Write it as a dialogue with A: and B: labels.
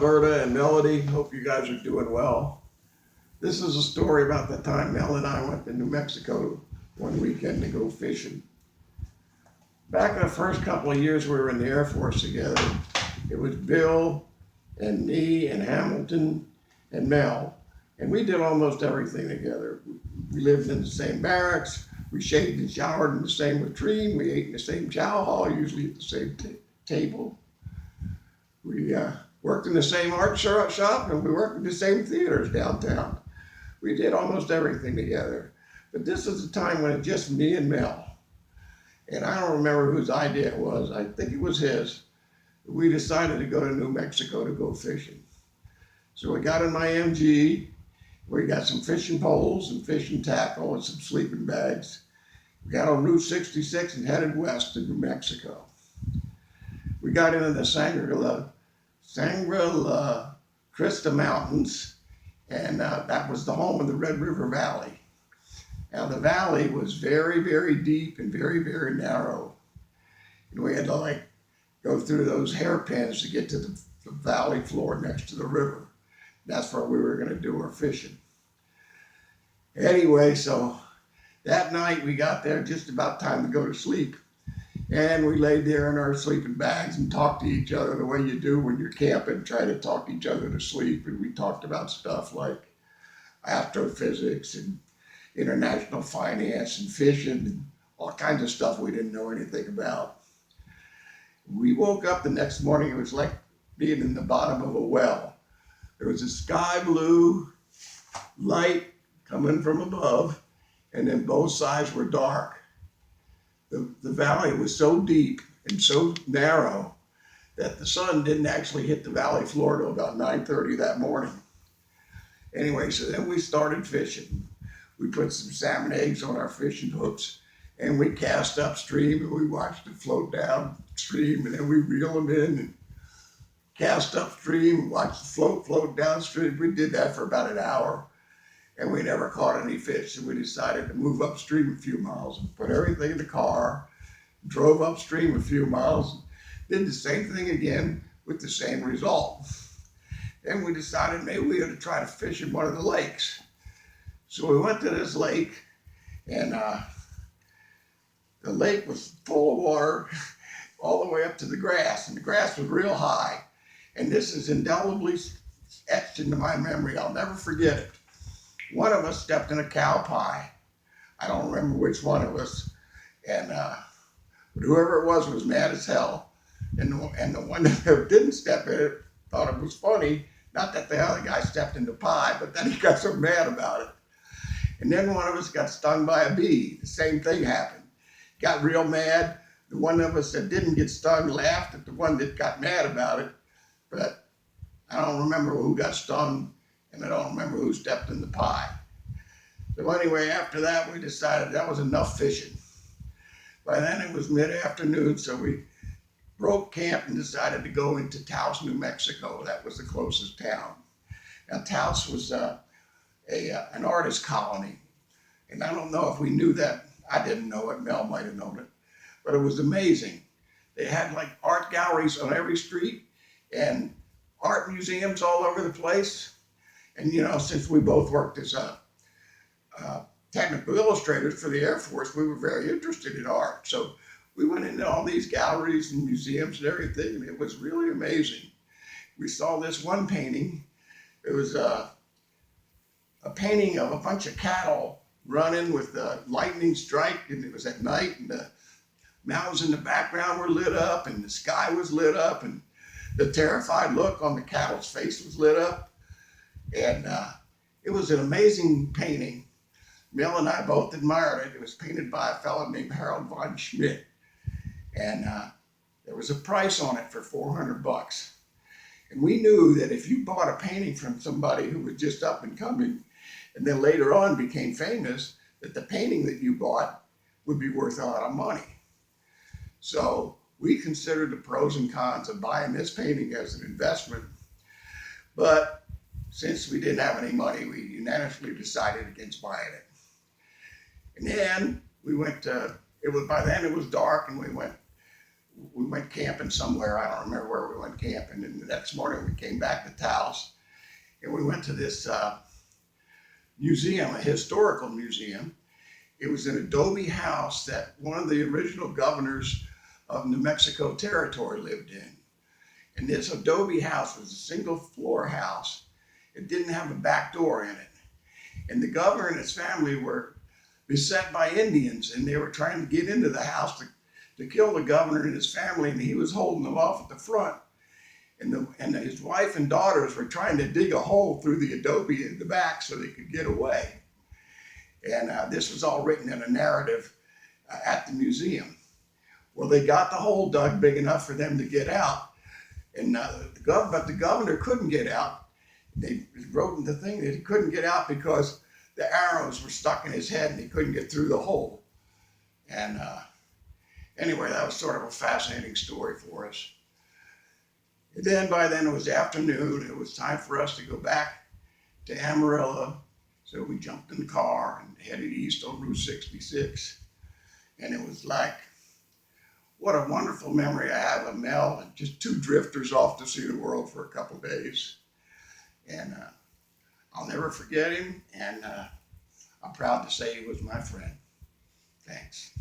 A: Alberta and Melody. Hope you guys are doing well. This is a story about the time Mel and I went to New Mexico one weekend to go fishing. Back in the first couple of years we were in the Air Force together, it was Bill and me and Hamilton and Mel, and we did almost everything together. We lived in the same barracks, we shaved and showered in the same latrine, we ate in the same chow hall, usually at the same table. We worked in the same art shop, and we worked in the same theaters downtown. We did almost everything together. But this is the time when it's just me and Mel. And I don't remember whose idea it was. I think it was his. We decided to go to New Mexico to go fishing. So we got in my MG. We got some fishing poles and fishing tackle and some sleeping bags. We got on Route 66 and headed west to New Mexico. We got into the Sangre La Crista Mountains, and that was the home of the Red River Valley. Now the valley was very, very deep and very, very narrow. And we had to go through those hairpins to get to the valley floor next to the river. That's where we were gonna do our fishing. Anyway, so that night we got there just about time to go to sleep. And we laid there in our sleeping bags and talked to each other the way you do when you're camping, try to talk each other to sleep. And we talked about stuff like astrophysics and international finance and fishing and all kinds of stuff we didn't know anything about. We woke up the next morning, it was like being in the bottom of a well. There was a sky blue light coming from above, and then both sides were dark. The valley was so deep and so narrow that the sun didn't actually hit the valley floor till about 9:30 that morning. Anyway, so then we started fishing. We put some salmon eggs on our fishing hooks, and we cast upstream, and we watched it float downstream, and then we reel them in and cast upstream, watch the float downstream. We did that for about an hour, and we never caught any fish. So we decided to move upstream a few miles and put everything in the car, drove upstream a few miles, did the same thing again with the same result. Then we decided maybe we ought to try to fish in one of the lakes. So we went to this lake, and the lake was full of water all the way up to the grass, and the grass was real high. And this is indelibly etched into my memory. I'll never forget it. One of us stepped in a cow pie. I don't remember which one it was. And whoever it was mad as hell. And the one that didn't step in it thought it was funny. Not that the other guy stepped in the pie, but then he got so mad about it. And then one of us got stung by a bee. The same thing happened. Got real mad. The one of us that didn't get stung laughed at the one that got mad about it. But I don't remember who got stung, and I don't remember who stepped in the pie. So anyway, after that, we decided that was enough fishing. By then it was mid-afternoon, so we broke camp and decided to go into Taos, New Mexico. That was the closest town. Now Taos was an artist colony, and I don't know if we knew that. I didn't know it. Mel might have known it, but it was amazing. They had art galleries on every street and art museums all over the place. And since we both worked as technical illustrators for the Air Force, we were very interested in art. So we went into all these galleries and museums and everything, and it was really amazing. We saw this one painting. It was a painting of a bunch of cattle running with the lightning strike, and it was at night, and the mountains in the background were lit up, and the sky was lit up, and the terrified look on the cattle's face was lit up. And it was an amazing painting. Mel and I both admired it. It was painted by a fellow named Harold von Schmidt. And there was a price on it for $400. And we knew that if you bought a painting from somebody who was just up and coming, and then later on became famous, that the painting that you bought would be worth a lot of money. So we considered the pros and cons of buying this painting as an investment. But since we didn't have any money, we unanimously decided against buying it. And then we went to, by then it was dark, and we we went camping somewhere. I don't remember where we went camping. And the next morning we came back to Taos and we went to this museum, a historical museum. It was an adobe house that one of the original governors of New Mexico Territory lived in. And this adobe house was a single floor house. It didn't have a back door in it. And the governor and his family were beset by Indians, and they were trying to get into the house to kill the governor and his family, and he was holding them off at the front. And his wife and daughters were trying to dig a hole through the adobe in the back so they could get away. And this was all written in a narrative at the museum. Well, they got the hole dug big enough for them to get out, but the governor couldn't get out. They wrote in the thing that he couldn't get out because the arrows were stuck in his head and he couldn't get through the hole. And anyway, that was sort of a fascinating story for us. And then by then it was afternoon. It was time for us to go back to Amarillo. So we jumped in the car and headed east on Route 66. And it was like, what a wonderful memory I have of Mel, and just two drifters off to see the world for a couple of days. And I'll never forget him, and I'm proud to say he was my friend. Thanks.